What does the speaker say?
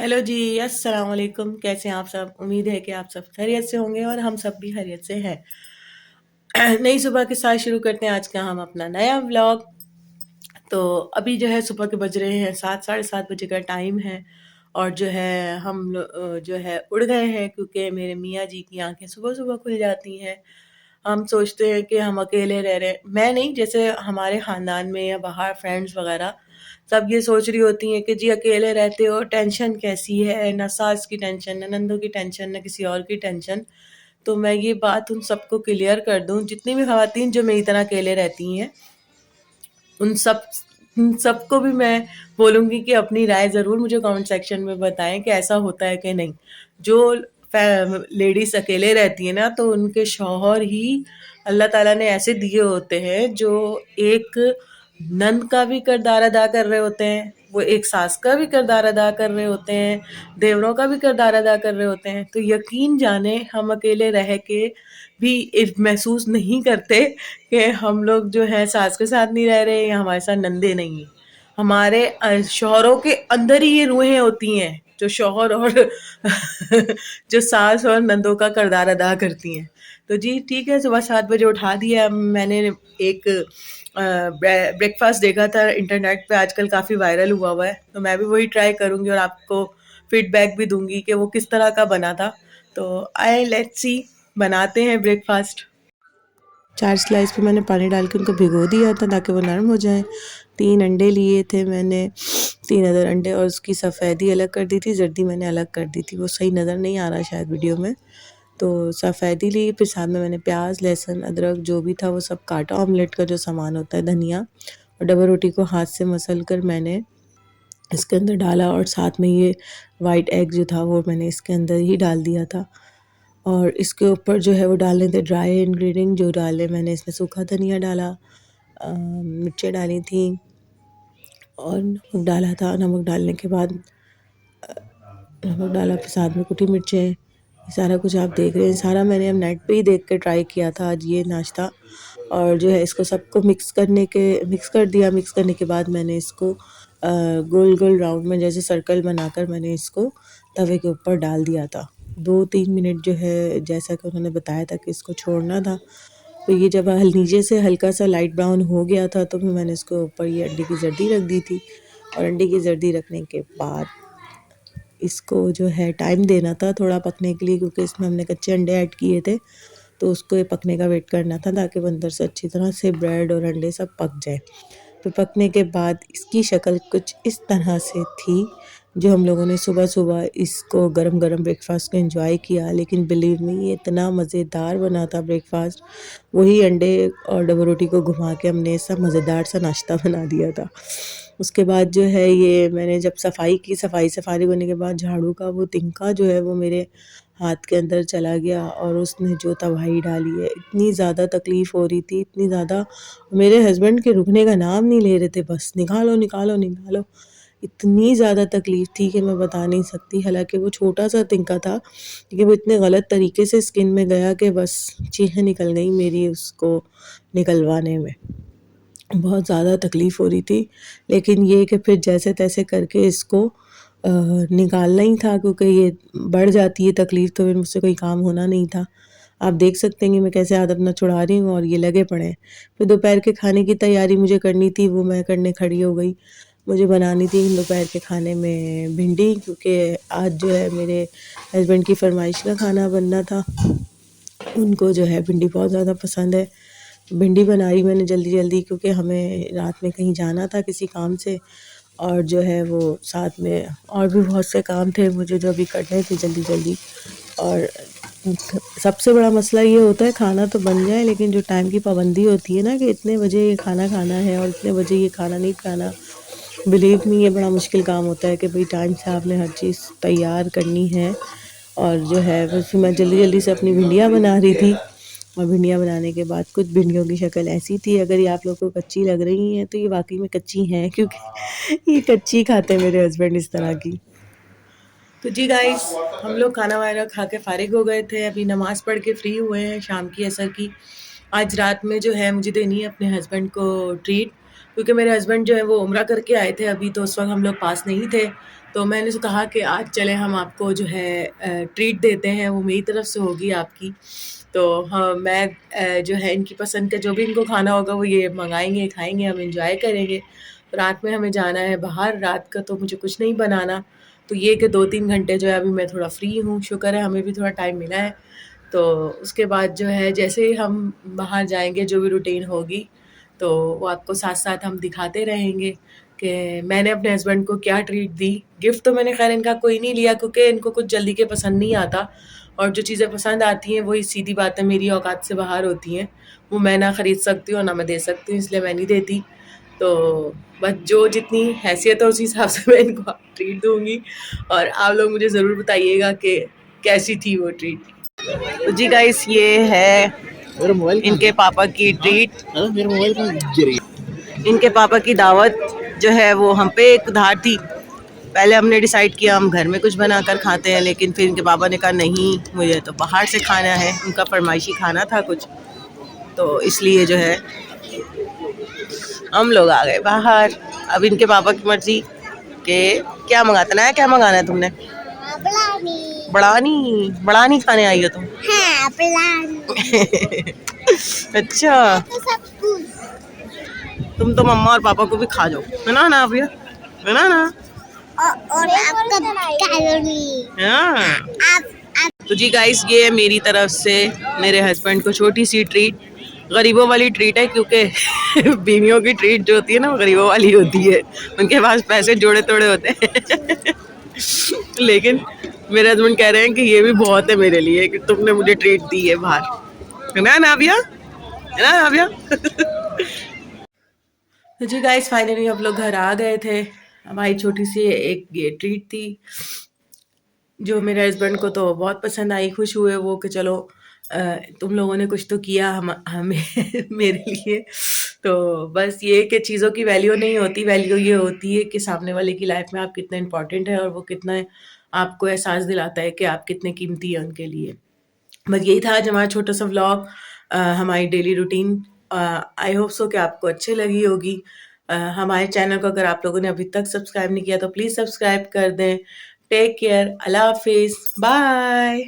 Hello जी, अस्सलाम वालेकुम। कैसे हैं आप सब? उम्मीद है कि आप सब खैरियत से होंगे और हम सब भी खैरियत से हैं। नई सुबह के साथ शुरू करते हैं आज का हम अपना नया व्लॉग। तो अभी जो है सुबह के बज रहे हैं 7 साढ़े 7 बजे का टाइम है और जो है जो है उड़ गए हैं क्योंकि मेरे मियाँ जी की आंखें सुबह-सुबह खुल जाती हैं। हम सोचते हैं कि हम अकेले रह रहे हैं, मैं नहीं, जैसे हमारे ख़ानदान में या बाहर फ्रेंड्स वग़ैरह सब ये सोच रही होती हैं कि जी अकेले रहते हो, टेंशन कैसी है, ना सास की टेंशन, ना नंदों की टेंशन, ना किसी और की टेंशन। तो मैं ये बात उन सबको क्लियर कर दूँ, जितनी भी ख़वातीन जो मेरी तरह अकेले रहती हैं, उन सब उन सबको भी मैं बोलूँगी कि अपनी राय ज़रूर मुझे कमेंट सेक्शन में बताएँ कि ऐसा होता है कि नहीं। जो लेडीज़ अकेले रहती हैं ना, तो उनके शौहर ही अल्लाह ताला ने ऐसे दिए होते हैं जो एक नंद का भी किरदार अदा कर रहे होते हैं, वो एक सास का भी किरदार अदा कर रहे होते हैं, देवरों का भी किरदार अदा कर रहे होते हैं। तो यकीन जाने हम अकेले रह के भी महसूस नहीं करते कि हम लोग जो है सास के साथ नहीं रह रहे या हमारे साथ नंदे नहीं हैं। हमारे शौहरों के अंदर ही ये रूहें होती हैं जो शौहर और जो सास और नंदों का किरदार अदा करती हैं। तो जी ठीक है, सुबह 7 बजे उठा दिया मैंने। एक ब्रेकफास्ट देखा था इंटरनेट पे, आजकल काफ़ी वायरल हुआ है, तो मैं भी वही ट्राई करूँगी और आपको फीडबैक भी दूंगी कि वो किस तरह का बना था। तो आए लेट्स सी, बनाते हैं ब्रेकफास्ट। 4 स्लाइस पे मैंने पानी डाल के उनको भिगो दिया था ताकि वो नरम हो जाएँ। 3 अंडे लिए थे मैंने, 3 अदर अंडे, और उसकी सफ़ेदी अलग कर दी थी, जर्दी मैंने अलग कर दी थी। वो सही नज़र नहीं आ रहा शायद वीडियो में। तो सफ़ेदी ली, फिर साथ में मैंने प्याज, लहसुन, अदरक जो भी था वो सब काटा। ऑमलेट का जो सामान होता है, धनिया और डबल रोटी को हाथ से मसल कर मैंने इसके अंदर डाला, और साथ में ये वाइट एग जो था वो मैंने इसके अंदर ही डाल दिया था। और इसके ऊपर जो है वो डालने थे ड्राई इंग्रेडिएंट जो डाले मैंने। इसमें सूखा धनिया डाला, मिर्चें डाली थी और नमक डाला था। नमक डालने के बाद नमक डाला, फिर साथ में कुटी मिर्चें, ये सारा कुछ आप देख रहे हैं। सारा मैंने अब नेट पे ही देख के ट्राई किया था आज ये नाश्ता। और जो है इसको सबको मिक्स कर दिया। मिक्स करने के बाद मैंने इसको गोल गोल राउंड में जैसे सर्कल बनाकर मैंने इसको तवे के ऊपर डाल दिया था। 2-3 मिनट जो है जैसा कि उन्होंने बताया था कि इसको छोड़ना था। तो ये जब नीचे से हल्का सा लाइट ब्राउन हो गया था तो फिर मैंने इसके ऊपर ये अंडे की जर्दी रख दी थी। और अंडे की जर्दी रखने के बाद इसको जो है टाइम देना था थोड़ा पकने के लिए, क्योंकि इसमें हमने कच्चे अंडे ऐड किए थे, तो उसको ये पकने का वेट करना था ताकि वो अंदर से अच्छी तरह से ब्रेड और अंडे सब पक जाए। तो पकने के बाद इसकी शक्ल कुछ इस तरह से थी, जो हम लोगों ने सुबह-सुबह इसको गरम-गरम ब्रेकफ़ास्ट को एंजॉय किया। लेकिन बिलीव मी, ये इतना मज़ेदार बना था ब्रेकफ़ास्ट। वही अंडे और डबल रोटी को घुमा के हमने ऐसा मज़ेदार सा नाश्ता बना दिया था। उसके बाद जो है ये मैंने जब सफाई की, सफाई से फ़ारिग होने के बाद झाड़ू का वो तिनका जो है वो मेरे हाथ के अंदर चला गया और उसने जो तबाही डाली है। इतनी ज़्यादा तकलीफ़ हो रही थी, इतनी ज़्यादा, मेरे हस्बैंड के रुकने का नाम नहीं ले रहे थे, बस निकालो, निकालो, निकालो। इतनी ज़्यादा तकलीफ़ थी कि मैं बता नहीं सकती। हालाँकि वो छोटा-सा तिनका था, लेकिन वो इतने गलत तरीके से स्किन में गया कि बस चीखें निकल गई मेरी उसको निकलवाने में। बहुत ज़्यादा तकलीफ़ हो रही थी, लेकिन ये कि फिर जैसे-तैसे करके इसको निकालना ही था, क्योंकि ये बढ़ जाती है तकलीफ़ तो फिर मुझसे कोई काम होना नहीं था। आप देख सकते हैं कि मैं कैसे हाथ अपना छुड़ा रही हूँ और ये लगे पड़े हैं। फिर दोपहर के खाने की तैयारी मुझे करनी थी, वो मैं करने खड़ी हो गई। मुझे बनानी थी दोपहर के खाने में भिंडी, क्योंकि आज जो है मेरे हस्बैंड की फ़रमाइश का खाना बनना था। उनको जो है भिंडी बहुत ज़्यादा पसंद है। भिंडी बनाई मैंने जल्दी-जल्दी, क्योंकि हमें रात में कहीं जाना था किसी काम से, और जो है वो साथ में और भी बहुत से काम थे मुझे जो अभी करने थे जल्दी-जल्दी। और सबसे बड़ा मसला ये होता है, खाना तो बन जाए लेकिन जो टाइम की पाबंदी होती है ना कि इतने बजे ये खाना खाना है और इतने बजे ये खाना नहीं खाना। बिलीव मी, ये बड़ा मुश्किल काम होता है कि भाई टाइम से आपने हर चीज़ तैयार करनी है। और जो है फिर मैं जल्दी-जल्दी से अपनी भिंडियाँ बना रही थी। और भिंडियाँ बनाने के बाद कुछ भिंडियों की शक्ल ऐसी थी, अगर ये आप लोगों को कच्ची लग रही हैं तो ये वाक़ई में कच्ची हैं, क्योंकि ये कच्ची खाते हैं मेरे हस्बैंड इस तरह की। तो जी गाइस, हम लोग खाना वाना खा के फ़ारिग हो गए थे, अभी नमाज़ पढ़ के फ्री हुए हैं शाम की, असर की। आज रात में जो है मुझे देनी है अपने हस्बैंड को ट्रीट, क्योंकि मेरे हस्बैंड जो है वो उम्रा करके आए थे अभी, तो उस वक़्त हम लोग पास नहीं थे। तो मैंने तो कहा कि आज चले हम आपको जो है ट्रीट देते हैं, वो मेरी तरफ से होगी आपकी। तो हाँ, मैं जो है इनकी पसंद का जो भी इनको खाना होगा वो ये मंगाएंगे, खाएंगे, हम इंजॉय करेंगे। रात में हमें जाना है बाहर, रात का तो मुझे कुछ नहीं बनाना। तो ये कि 2-3 घंटे जो है अभी मैं थोड़ा फ्री हूँ, शुक्र है हमें भी थोड़ा टाइम मिला है। तो उसके बाद जो है जैसे ही हम बाहर जाएंगे, जो भी रूटीन होगी तो वो आपको साथ साथ हम दिखाते रहेंगे कि मैंने अपने हस्बैंड को क्या ट्रीट दी। गिफ्ट तो मैंने खैर इनका कोई नहीं लिया, क्योंकि इनको कुछ जल्दी के पसंद नहीं आता, और जो चीज़ें पसंद आती हैं वही सीधी बात है मेरी औकात से बाहर होती हैं, वो मैं ना ख़रीद सकती हूँ ना मैं दे सकती हूँ, इसलिए मैं नहीं देती। तो बस जो जितनी हैसियत है उसी हिसाब से मैं इनको ट्रीट दूंगी, और आप लोग मुझे ज़रूर बताइएगा कि कैसी थी वो ट्रीट। तो जी गाइस, ये है इनके पापा की ट्रीट। मेरा मोबाइल कहाँ गिर गया? इनके पापा की दावत जो है वो हम पे एक उधार थी। पहले हमने डिसाइड किया हम घर में कुछ बनाकर खाते हैं, लेकिन फिर इनके पापा ने कहा नहीं, मुझे तो बाहर से खाना है। उनका फरमाइशी खाना था कुछ, तो इसलिए जो है हम लोग आ गए बाहर। अब इनके पापा की मर्जी के क्या मंगाता है, क्या मंगाना है तुमने? बड़ानी बड़ानी खाने आई हो तुम? हाँ, अच्छा, तुम तो मम्मा और पापा को भी खा जाओ, है ना भैया, है ना? और आपका कैलोरी। हाँ। तो जी गाइस, ये है मेरी तरफ से मेरे हस्बैंड को छोटी सी ट्रीट। गरीबों वाली ट्रीट है, क्योंकि बीवियों की ट्रीट जो होती है ना वो गरीबों वाली होती है, उनके पास पैसे जोड़े तोड़े होते हैं। लेकिन मेरे हस्बैंड कह रहे हैं कि ये भी बहुत है मेरे लिए कि तुमने मुझे ट्रीट दी है बाहर, है ना नाविया, है ना नाविया? तो जी गाइस, फाइनली हम लोग घर आ गए थे। हमारी छोटी सी एक ये ट्रीट थी जो मेरे हस्बैंड को तो बहुत पसंद आई। खुश हुए वो कि चलो तुम लोगों ने कुछ तो किया हमें मेरे लिए। तो बस ये कि चीज़ों की वैल्यू नहीं होती, वैल्यू ये होती है कि सामने वाले की लाइफ में आप कितना इम्पोर्टेंट है, और वो कितना आपको एहसास दिलाता है कि आप कितने कीमती हैं उनके लिए। बस यही था आज हमारा छोटा सा व्लॉग, हमारी daily routine. I hope so कि आपको अच्छी लगी होगी। हमारे चैनल को अगर आप लोगों ने अभी तक सब्सक्राइब नहीं किया तो प्लीज़ सब्सक्राइब कर दें। टेक केयर, अल्लाह हाफिज़, बाय।